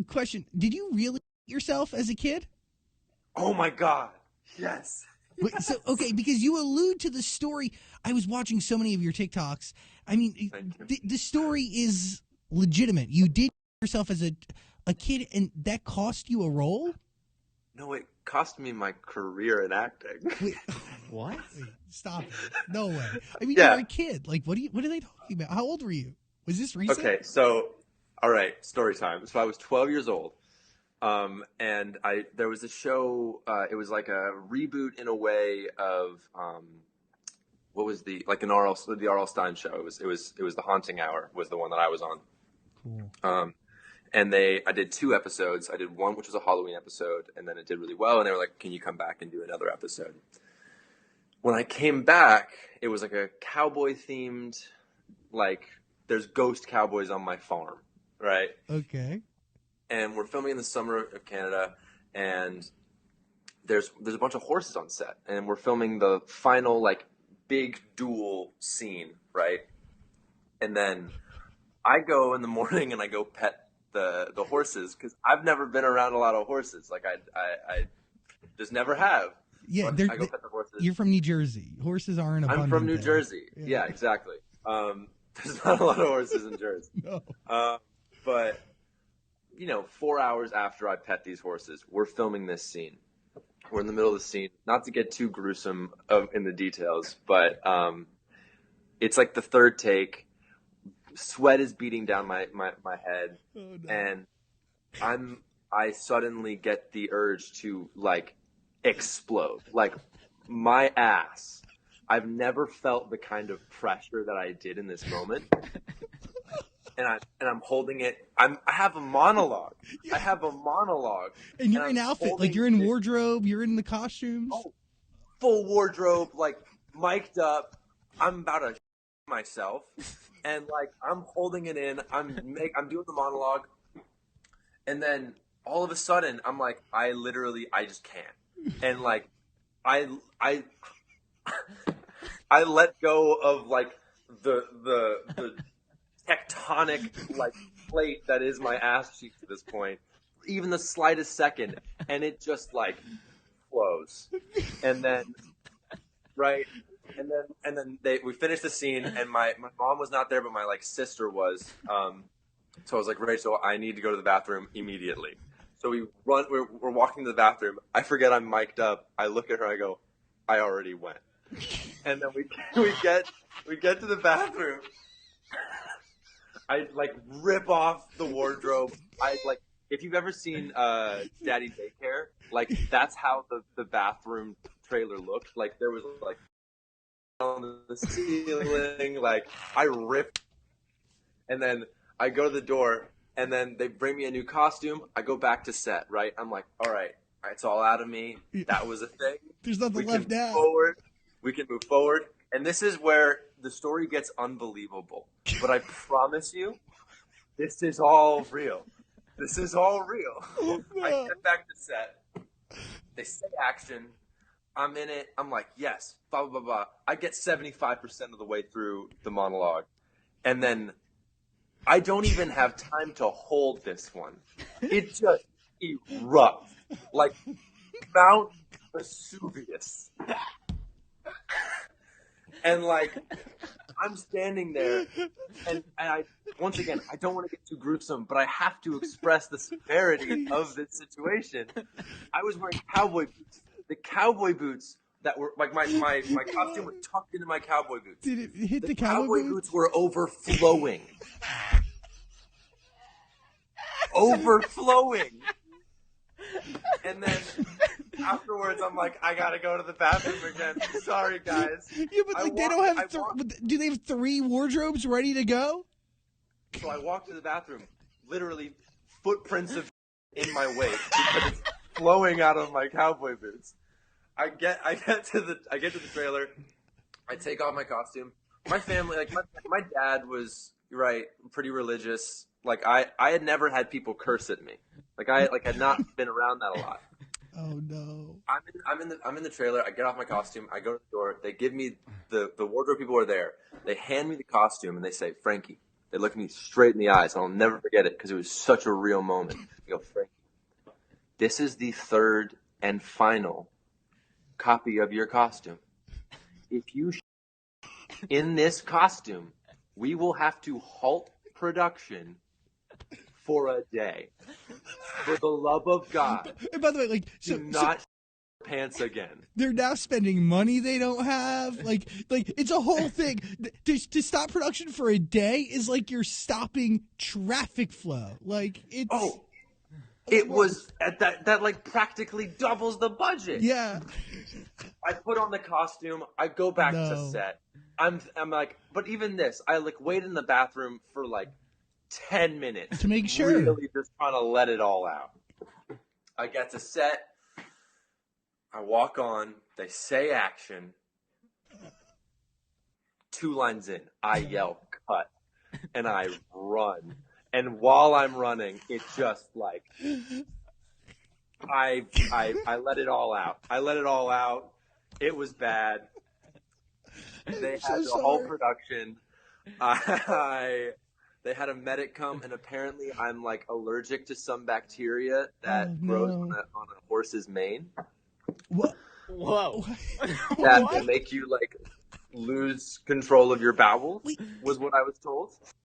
Question: did you really hate yourself as a kid? Oh my God. Yes. Wait, so okay, because you allude to the story. I was watching so many of your TikToks. I mean, Thank you. the story is legitimate. You did yourself as a kid, and that cost you a role. No, it cost me my career in acting. Wait, What? wait, stop it! No way. I mean, Yeah. you're a kid. Like, what are they talking about? How old were you? Was this recent? Okay, so all right, story time. So I was 12 years old. And there was a show, it was like a reboot in a way of what was the R.L. Stein show. It was The Haunting Hour was the one that I was on. Cool. And I did 2 episodes. I did one which was a Halloween episode, and then it did really well, and they were like, "Can you come back and do another episode?" When I came back, it was like a cowboy themed, like there's ghost cowboys on my farm, right? Okay. And we're filming in the summer of Canada, and there's a bunch of horses on set, and we're filming the final like big duel scene, right? And then I go in the morning and I go pet the horses because I've never been around a lot of horses, like I just never have. Yeah, I go pet the horses. you're from New Jersey. Horses aren't abundant. I'm from New there. Jersey. Yeah, exactly. There's not a lot of horses in Jersey. No. But 4 hours after I pet these horses, we're filming this scene. We're in the middle of the scene. Not to get too gruesome in the details, but it's like the third take. Sweat is beating down my head, Oh, no. and I suddenly get the urge to like explode. Like my ass. I've never felt the kind of pressure that I did in this moment. And I'm holding it. I have a monologue. Yeah. I have a monologue. And you're in outfit, like you're in wardrobe, you're in the costumes. Oh, full wardrobe, like mic'd up. I'm about to myself, and like I'm holding it in. I'm doing the monologue, and then all of a sudden I'm like, I just can't, and like I let go of like the tectonic like plate that is my ass cheek to this point, even the slightest second, and it just like flows, and then we finished the scene, and my mom was not there, but my like sister was, so I was like, Rachel, I need to go to the bathroom immediately. So we're walking to the bathroom. I forget I'm mic'd up. I look at her, I go, I already went. And then we get to the bathroom. I like rip off the wardrobe. I like, if you've ever seen Daddy Daycare, like that's how the bathroom trailer looked. Like there was like on the ceiling, like I ripped, and then I go to the door, and then they bring me a new costume. I go back to set, right? I'm like, all right, it's all out of me. That was a thing. There's nothing left now. We can move forward. And this is where the story gets unbelievable. But I promise you, this is all real. This is all real. Oh, no. I get back to set. They say action. I'm in it. I'm like, yes, blah, blah, blah, blah. I get 75% of the way through the monologue. And then I don't even have time to hold this one. It just erupts like Mount Vesuvius. And like, I'm standing there, and I, once again, I don't want to get too gruesome, but I have to express the severity of this situation. I was wearing cowboy boots. The cowboy boots that were like my costume was tucked into my cowboy boots. Did it hit the cowboy boots were overflowing. Overflowing. And then afterwards, I'm like, I gotta go to the bathroom again. Sorry, guys. Yeah, but like they don't have. Do they have 3 wardrobes ready to go? So I walk to the bathroom, literally footprints of in my wake because it's flowing out of my cowboy boots. I get to the trailer. I take off my costume. My family, like my dad was pretty religious. Like I had never had people curse at me. Like I had not been around that a lot. Oh no! I'm in the trailer. I get off my costume. I go to the door. They give me the wardrobe people are there. They hand me the costume and they say, Frankie, They look me straight in the eyes, and I'll never forget it because it was such a real moment. They go, Frankie, this is the third and final copy of your costume. If you in this costume, we will have to halt production for a day. For the love of God, And by the way, like, do not pants again. They're now spending money they don't have. Like it's a whole thing. To stop production for a day is like you're stopping traffic flow. Like it's. Oh, it was at that like practically doubles the budget. Yeah. I put on the costume. I go back to set. I'm like, but even this, I like wait in the bathroom for like 10 minutes to make sure. Really just trying to let it all out. I get to set. I walk on. They say action. 2 lines in, I yell cut, and I run. And while I'm running, it just like I let it all out. I let it all out. It was bad. They had the whole production. They had a medic come, and apparently I'm like allergic to some bacteria that grows on a horse's mane. What? Whoa. That will make you like lose control of your bowels, was what I was told.